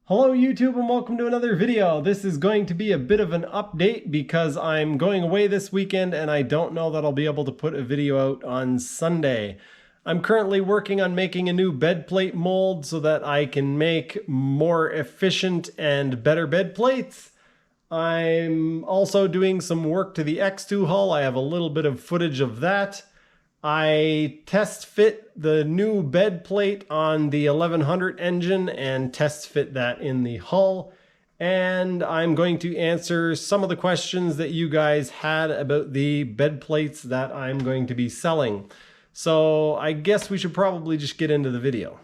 Hello YouTube and welcome to another video. This is going to be a bit of an update because I'm going away this weekend and I don't know that I'll be able to put a video out on Sunday. I'm currently working on making a new bed plate mold so that I can make more efficient and better bed plates. I'm also doing some work to the X2 hull. I have a little bit of footage of that. I test fit the new bed plate on the 1100 engine and test fit that in the hull. And I'm going to answer some of the questions that you guys had about the bed plates that I'm going to be selling. So I guess we should probably just get into the video.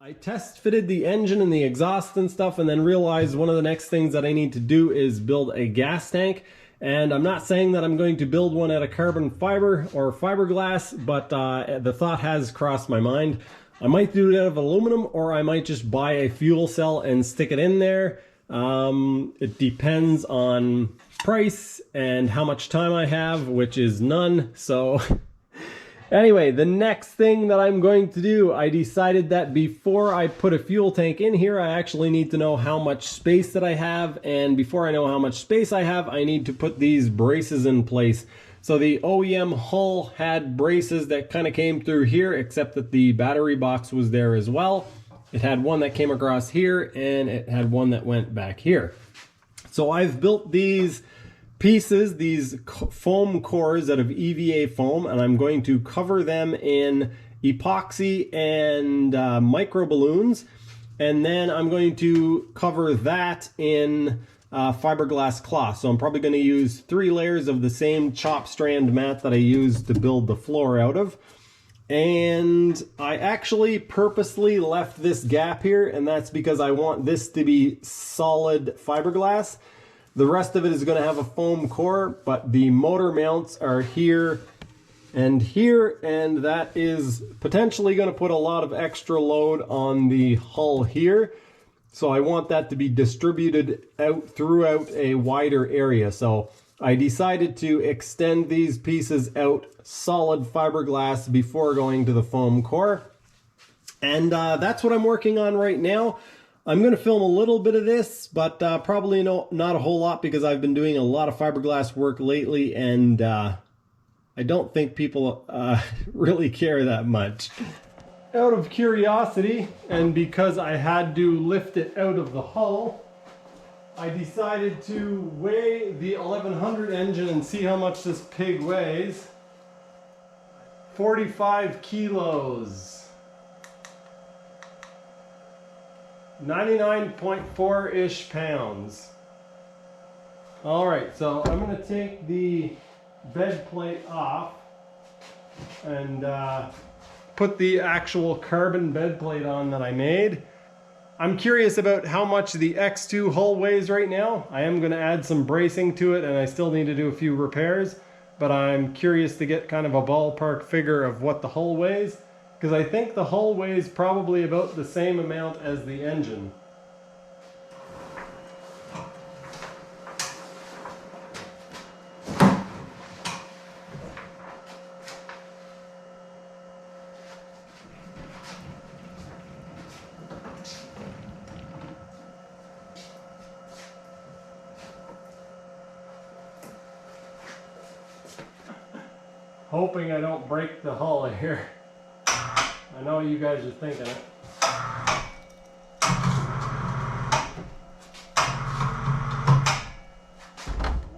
I test fitted the engine and the exhaust and stuff and then realized one of the next things that I need to do is build a gas tank. And I'm not saying that I'm going to build one out of carbon fiber or fiberglass, but the thought has crossed my mind. I might do it out of aluminum, or I might just buy a fuel cell and stick it in there. It depends on price and how much time I have, which is none. So anyway, the next thing that I'm going to do, I decided that before I put a fuel tank in here, I actually need to know how much space that I have. And before I know how much space I have, I need to put these braces in place. So the OEM hull had braces that kind of came through here, except that the battery box was there as well. It had one that came across here, and it had one that went back here. So I've built these pieces, these foam cores out of EVA foam, and I'm going to cover them in epoxy and micro balloons, and then I'm going to cover that in fiberglass cloth. So I'm probably going to use 3 layers of the same chop strand mat that I used to build the floor out of. And I actually purposely left this gap here, and that's because I want this to be solid fiberglass. The rest of it is going to have a foam core, but the motor mounts are here, and that is potentially going to put a lot of extra load on the hull here. So I want that to be distributed out throughout a wider area. So I decided to extend these pieces out solid fiberglass before going to the foam core. And that's what I'm working on right now. I'm going to film a little bit of this, but probably not a whole lot, because I've been doing a lot of fiberglass work lately, and I don't think people really care that much. Out of curiosity, and because I had to lift it out of the hull, I decided to weigh the 1100 engine and see how much this pig weighs. 45 kilos. 99.4-ish pounds. Alright, so I'm going to take the bed plate off and put the actual carbon bed plate on that I made. I'm curious about how much the X2 hull weighs right now. I am going to add some bracing to it, and I still need to do a few repairs, but I'm curious to get kind of a ballpark figure of what the hull weighs, because I think the hull weighs probably about the same amount as the engine. Hoping I don't break the hull here. I know you guys are thinking it.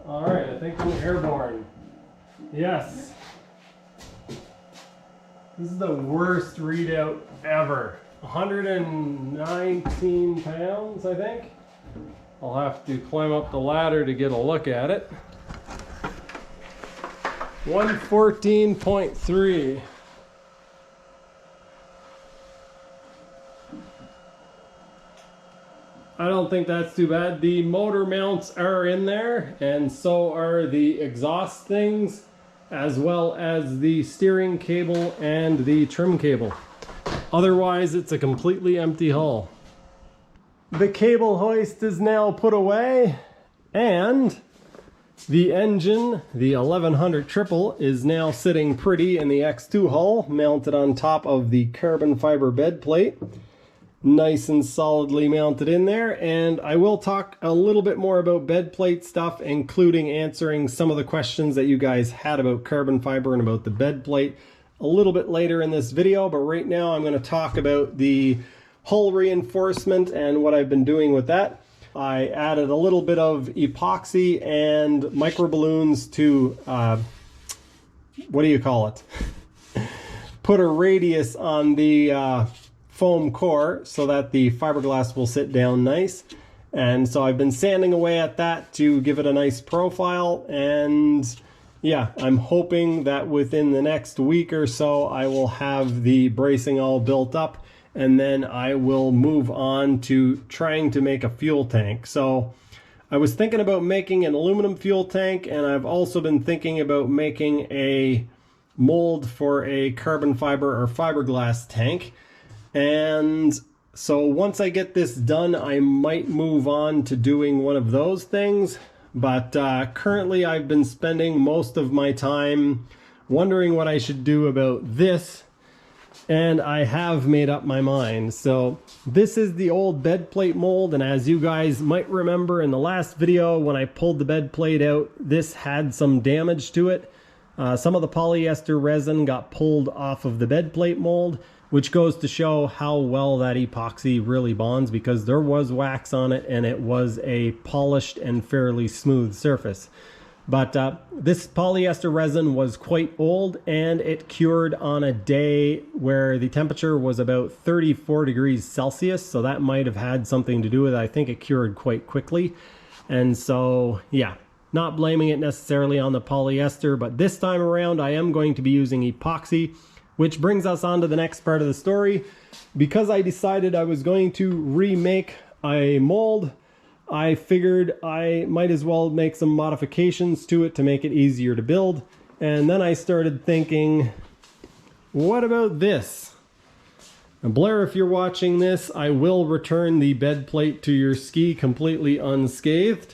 Alright, I think I'm airborne. Yes. This is the worst readout ever. 119 pounds, I think. I'll have to climb up the ladder to get a look at it. 114.3. don't think that's too bad. The motor mounts are in there, and so are the exhaust things, as well as the steering cable and the trim cable. Otherwise, it's a completely empty hull. The cable hoist is now put away, and the engine, the 1100 triple, is now sitting pretty in the X2 hull, mounted on top of the carbon fiber bed plate. Nice and solidly mounted in there, and I will talk a little bit more about bed plate stuff, including answering some of the questions that you guys had about carbon fiber and about the bed plate a little bit later in this video. But right now I'm going to talk about the hull reinforcement and what I've been doing with that. I added a little bit of epoxy and micro balloons to, what do you call it? Put a radius on the foam core so that the fiberglass will sit down nice. And so I've been sanding away at that to give it a nice profile. And yeah, I'm hoping that within the next week or so I will have the bracing all built up, and then I will move on to trying to make a fuel tank. So I was thinking about making an aluminum fuel tank, and I've also been thinking about making a mold for a carbon fiber or fiberglass tank. And so once I get this done, I might move on to doing one of those things. But currently I've been spending most of my time wondering what I should do about this. And I have made up my mind. So this is the old bed plate mold, and as you guys might remember in the last video when I pulled the bed plate out, this had some damage to it. Some of the polyester resin got pulled off of the bed plate mold, which goes to show how well that epoxy really bonds, because there was wax on it and it was a polished and fairly smooth surface. But this polyester resin was quite old, and it cured on a day where the temperature was about 34 degrees Celsius. So that might have had something to do with it. I think it cured quite quickly. And so, yeah, not blaming it necessarily on the polyester, but this time around I am going to be using epoxy, which brings us on to the next part of the story. Because I decided I was going to remake a mold, I figured I might as well make some modifications to it to make it easier to build. And then I started thinking, what about this? Now, Blair, if you're watching this, I will return the bed plate to your ski completely unscathed.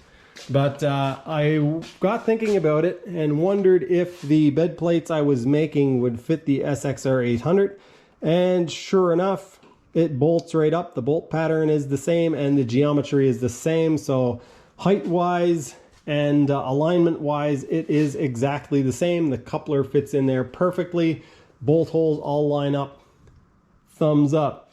But I got thinking about it and wondered if the bed plates I was making would fit the SXR 800. And sure enough, it bolts right up. The bolt pattern is the same and the geometry is the same. So height-wise and alignment-wise, it is exactly the same. The coupler fits in there perfectly. Bolt holes all line up. Thumbs up.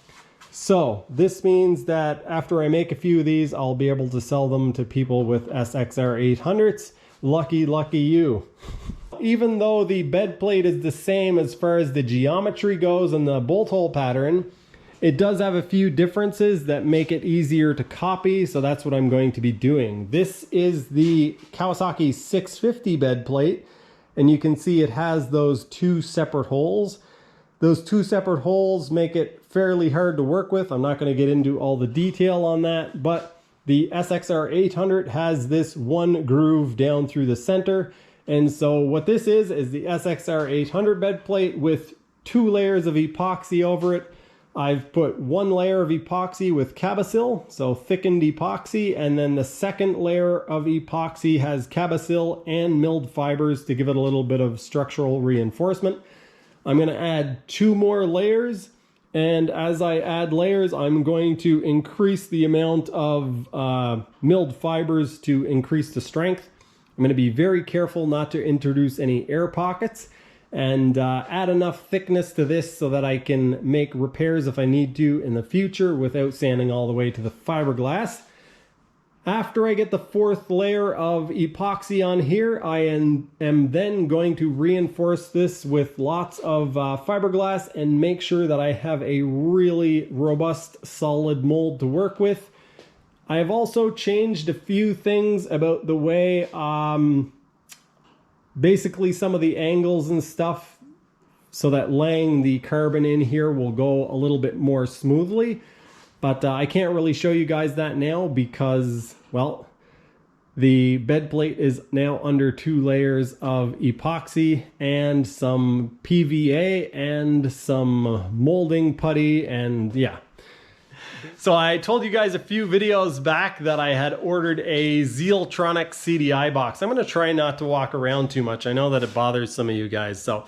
So this means that after I make a few of these, I'll be able to sell them to people with SXR 800s. Lucky, lucky you. Even though the bed plate is the same as far as the geometry goes and the bolt hole pattern, it does have a few differences that make it easier to copy, so that's what I'm going to be doing. This is the Kawasaki 650 bed plate, and you can see it has those two separate holes. Those two separate holes make it fairly hard to work with. I'm not going to get into all the detail on that, but the SXR 800 has this one groove down through the center. And so what this is the SXR 800 bed plate with 2 layers of epoxy over it. I've put 1 layer of epoxy with Cabasil, so thickened epoxy, and then the second layer of epoxy has Cabasil and milled fibers to give it a little bit of structural reinforcement. I'm going to add 2 more layers, and as I add layers, I'm going to increase the amount of milled fibers to increase the strength. I'm going to be very careful not to introduce any air pockets, and add enough thickness to this so that I can make repairs if I need to in the future without sanding all the way to the fiberglass. After I get the 4th layer of epoxy on here, I am then going to reinforce this with lots of fiberglass and make sure that I have a really robust, solid mold to work with. I have also changed a few things about the way basically some of the angles and stuff, so that laying the carbon in here will go a little bit more smoothly. But I can't really show you guys that now because, well, the bed plate is now under 2 layers of epoxy and some PVA and some molding putty, and yeah. So I told you guys a few videos back that I had ordered a Zeeltronics CDI box. I'm going to try not to walk around too much. I know that it bothers some of you guys. So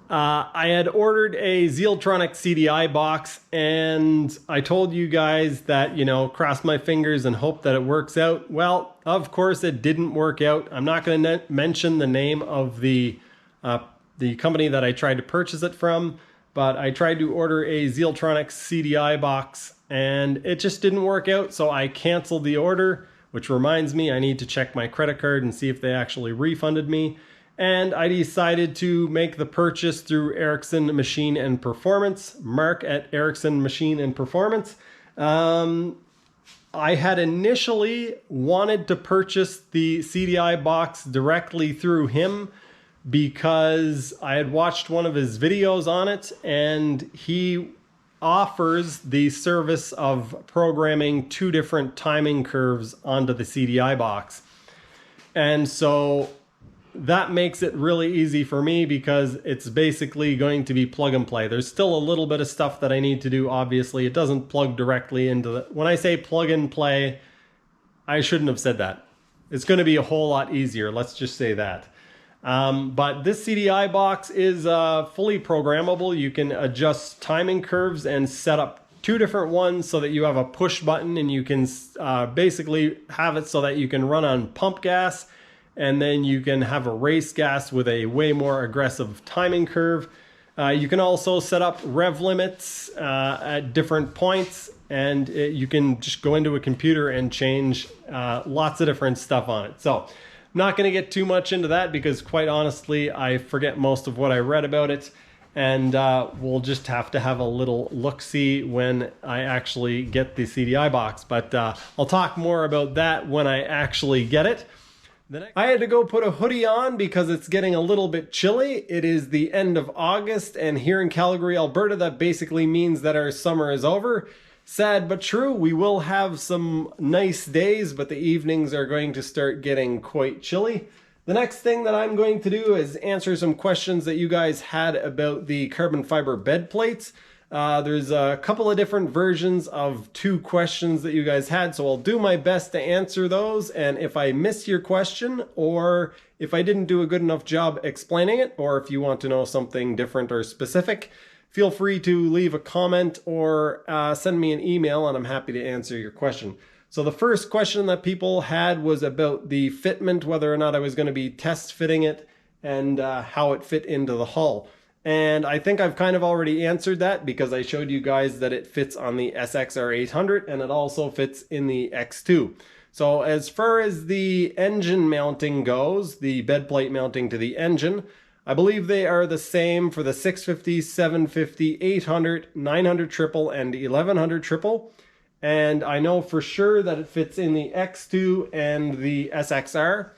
I had ordered a Zeeltronics CDI box, and I told you guys that, you know, cross my fingers and hope that it works out. Well, of course it didn't work out. I'm not going to mention the name of the company that I tried to purchase it from, but I tried to order a Zeeltronics CDI box and it just didn't work out. So I canceled the order, which reminds me I need to check my credit card and see if they actually refunded me. And I decided to make the purchase through Ericsson Machine and Performance, Mark at Ericsson Machine and Performance. I had initially wanted to purchase the CDI box directly through him because I had watched one of his videos on it, and he offers the service of programming 2 different timing curves onto the CDI box. And so that makes it really easy for me because it's basically going to be plug and play. There's still a little bit of stuff that I need to do, obviously. It doesn't plug directly into the... When I say plug and play, I shouldn't have said that. It's going to be a whole lot easier, let's just say that. But this CDI box is fully programmable. You can adjust timing curves and set up 2 different ones so that you have a push button, and you can basically have it so that you can run on pump gas, and then you can have a race gas with a way more aggressive timing curve. You can also set up rev limits at different points, and you can just go into a computer and change lots of different stuff on it. So I'm not going to get too much into that because, quite honestly, I forget most of what I read about it, and we'll just have to have a little look-see when I actually get the CDI box. But I'll talk more about that when I actually get it. I had to go put a hoodie on because it's getting a little bit chilly. It is the end of August, and here in Calgary, Alberta, that basically means that our summer is over. Sad but true, we will have some nice days, but the evenings are going to start getting quite chilly. The next thing that I'm going to do is answer some questions that you guys had about the carbon fiber bed plates. There's a couple of different versions of 2 questions that you guys had, so I'll do my best to answer those. And if I miss your question, or if I didn't do a good enough job explaining it, or if you want to know something different or specific, feel free to leave a comment or send me an email, and I'm happy to answer your question. So the first question that people had was about the fitment, whether or not I was going to be test fitting it, and how it fit into the hull. And I think I've kind of already answered that because I showed you guys that it fits on the SXR800 and it also fits in the X2. So as far as the engine mounting goes, the bed plate mounting to the engine, I believe they are the same for the 650, 750, 800, 900 triple, and 1100 triple. And I know for sure that it fits in the X2 and the SXR.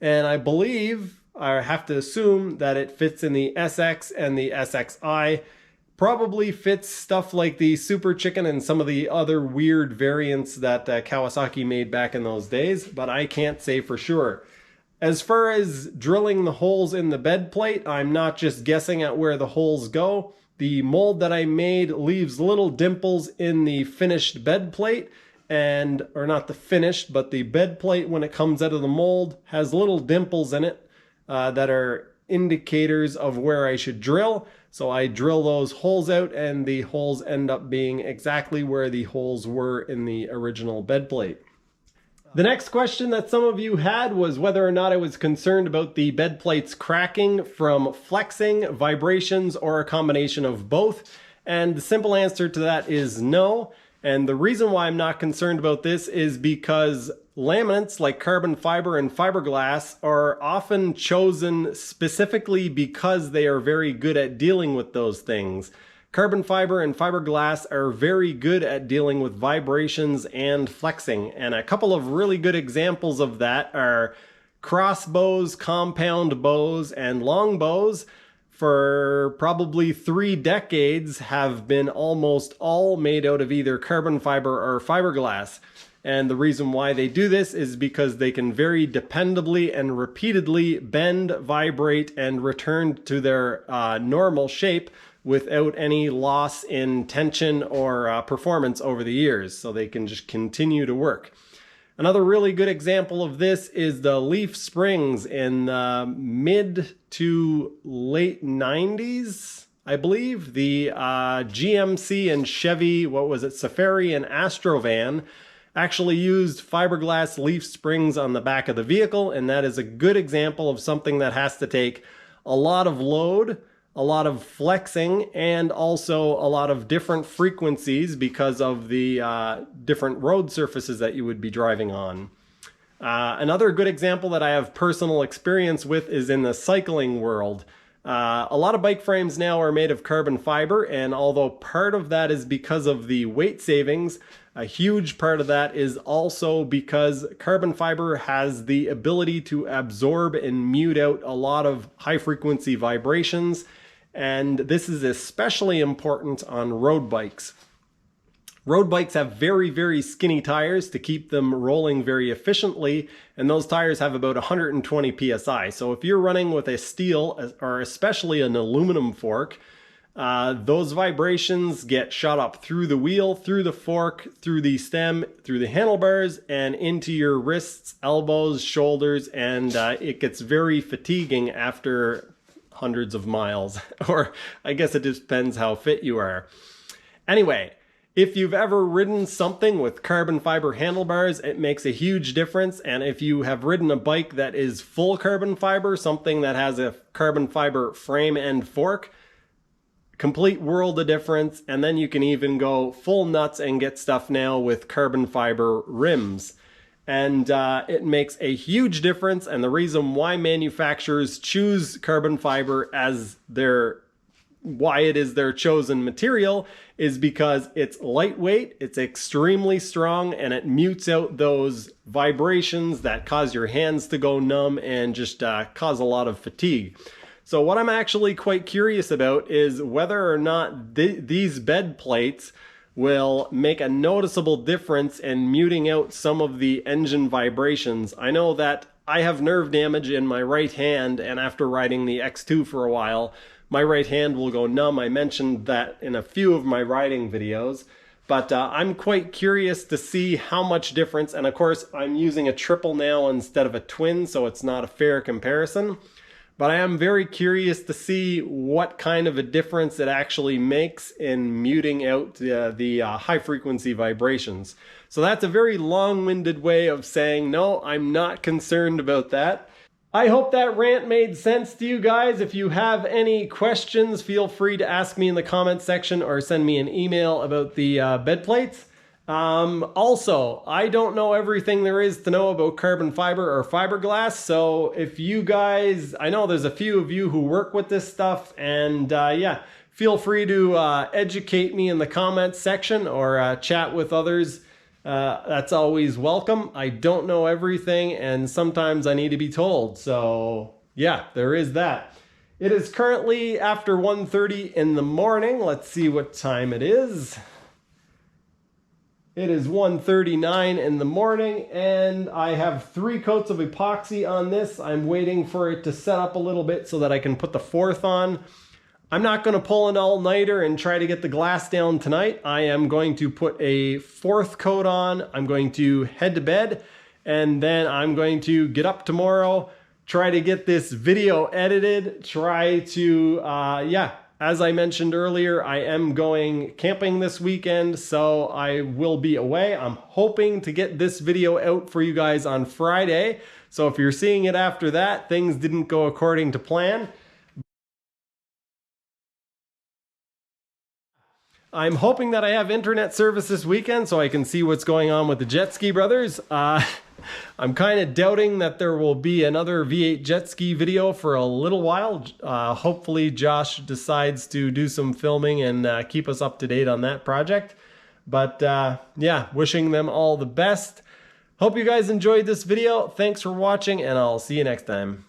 And I believe, I have to assume that it fits in the SX and the SXI. Probably fits stuff like the Super Chicken and some of the other weird variants that Kawasaki made back in those days, but I can't say for sure. As far as drilling the holes in the bed plate, I'm not just guessing at where the holes go. The mold that I made leaves little dimples in the finished bed plate, and, or not the finished, but the bed plate when it comes out of the mold has little dimples in it that are indicators of where I should drill. So I drill those holes out, and the holes end up being exactly where the holes were in the original bed plate. The next question that some of you had was whether or not I was concerned about the bed plates cracking from flexing, vibrations, or a combination of both. And the simple answer to that is no. And the reason why I'm not concerned about this is because laminates like carbon fiber and fiberglass are often chosen specifically because they are very good at dealing with those things. Carbon fiber and fiberglass are very good at dealing with vibrations and flexing, and a couple of really good examples of that are crossbows, compound bows, and long bows. for probably 3 decades have been almost all made out of either carbon fiber or fiberglass. And the reason why they do this is because they can very dependably and repeatedly bend, vibrate, and return to their normal shape without any loss in tension or performance over the years. So they can just continue to work. Another really good example of this is the leaf springs in the mid to late 90s, I believe. The GMC and Chevy, what was it, Safari and Astrovan actually used fiberglass leaf springs on the back of the vehicle, and that is a good example of something that has to take a lot of load, a lot of flexing, and also a lot of different frequencies because of the different road surfaces that you would be driving on. Another good example that I have personal experience with is in the cycling world. A lot of bike frames now are made of carbon fiber, and although part of that is because of the weight savings, a huge part of that is also because carbon fiber has the ability to absorb and mute out a lot of high frequency vibrations, and this is especially important on road bikes. Road bikes have very, very skinny tires to keep them rolling very efficiently, and those tires have about 120 psi. So if you're running with a steel or especially an aluminum fork, those vibrations get shot up through the wheel, through the fork, through the stem, through the handlebars, and into your wrists, elbows, shoulders, and it gets very fatiguing after hundreds of miles. Or I guess it just depends how fit you are. Anyway, if you've ever ridden something with carbon fiber handlebars, it makes a huge difference. And if you have ridden a bike that is full carbon fiber, something that has a carbon fiber frame and fork, complete world of difference. And then you can even go full nuts and get stuff now with carbon fiber rims. And it makes a huge difference. And the reason why manufacturers choose carbon fiber as why it is their chosen material is because it's lightweight, it's extremely strong, and it mutes out those vibrations that cause your hands to go numb and just cause a lot of fatigue. So what I'm actually quite curious about is whether or not these bed plates will make a noticeable difference in muting out some of the engine vibrations. I know that I have nerve damage in my right hand, and after riding the X2 for a while, my right hand will go numb. I mentioned that in a few of my riding videos, but I'm quite curious to see how much difference. And of course, I'm using a triple now instead of a twin, so it's not a fair comparison. But I am very curious to see what kind of a difference it actually makes in muting out the high frequency vibrations. So that's a very long-winded way of saying, no, I'm not concerned about that. I hope that rant made sense to you guys. If you have any questions, feel free to ask me in the comments section or send me an email about the bed plates. Also, I don't know everything there is to know about carbon fiber or fiberglass. So if you guys, I know there's a few of you who work with this stuff, and yeah, feel free to educate me in the comments section or chat with others. That's always welcome. I don't know everything, and sometimes I need to be told. So yeah, there is that. It is currently after 1:30 in the morning. Let's see what time it is. It is 1:39 in the morning, and I have 3 coats of epoxy on this. I'm waiting for it to set up a little bit so that I can put the 4th on. I'm not going to pull an all-nighter and try to get the glass down tonight. I am going to put a 4th coat on. I'm going to head to bed, and then I'm going to get up tomorrow, try to get this video edited, try to, yeah, as I mentioned earlier, I am going camping this weekend, so I will be away. I'm hoping to get this video out for you guys on Friday. So if you're seeing it after that, things didn't go according to plan. I'm hoping that I have internet service this weekend so I can see what's going on with the Jet Ski Brothers. I'm kind of doubting that there will be another V8 jet ski video for a little while. Hopefully Josh decides to do some filming and keep us up to date on that project. But yeah, wishing them all the best. Hope you guys enjoyed this video. Thanks for watching, and I'll see you next time.